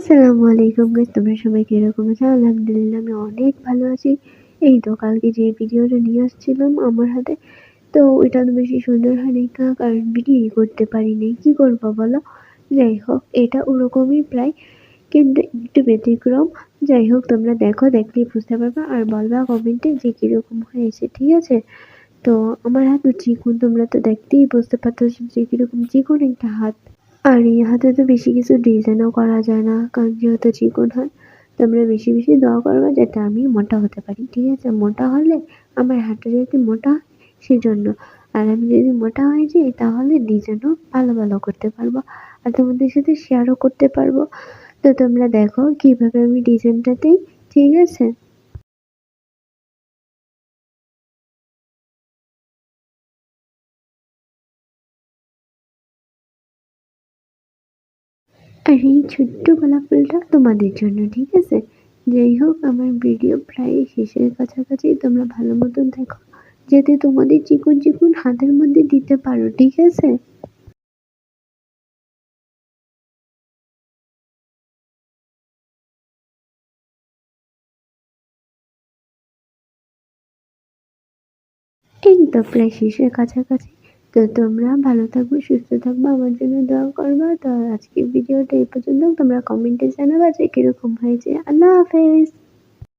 আসসালামু আলাইকুম গাইস, তোমরা সবাই কিরকম আছো? আলহামদুলিল্লাহ আমি অনেক ভালো আছি। এই তো কালকে যে ভিডিওটা নিয়ে আসছিলাম আমার হাতে, তো ওইটা তো বেশি সুন্দর হয়নি, কারণ ভিডিও করতে পারিনি। কি করবো বলো? যাই হোক, এটা ওরকমই প্রায়, কিন্তু একটু ব্যতিক্রম। যাই হোক, তোমরা দেখো, দেখলেই বুঝতে পারবা আর বলবা কমেন্টে যে কিরকম হয়েছে, ঠিক আছে? তো আমার হাত চিকন, তোমরা তো দেখতেই বুঝতে পারতেছো যে কিরকম চিকন একটা হাত। আর এই হাতে তো বেশি কিছু ডিজাইনও করা যায় না, কারণ যেহেতু চিকন হাত। তোমরা বেশি বেশি দোয়া করবে যাতে আমি মোটা হতে পারি, ঠিক আছে? মোটা হলে আমার হাতটা যদি মোটা হয় সেজন্য। আর আমি যদি মোটা হয়ে যাই তাহলে ডিজাইনও ভালো ভালো করতে পারবো, আর তোমাদের সাথে শেয়ারও করতে পারবো। তো তোমরা দেখো কিভাবে আমি ডিজাইনটা দিই, ঠিক আছে? আর এই ছোট্ট গোলাপ ফুলটা তোমাদের জন্য, ঠিক আছে? যাই হোক, আমার ভিডিও প্রায় শেষের কাছাকাছি, তোমরা ভালো মতন দেখো যাতে তোমাদের চিকন চিকন হাতের মধ্যে দিতে পারো, ঠিক আছে? এই তো প্রায় শেষের কাছাকাছি। তো তোমরা ভালো থাকবে, সুস্থ থাকবে, আমার জন্য দোয়া করবা। তো আজকের ভিডিওটা এই পর্যন্ত। তোমরা কমেন্টে জানাবা যে কিরকম হয়েছে। আল্লাহ হাফেজ।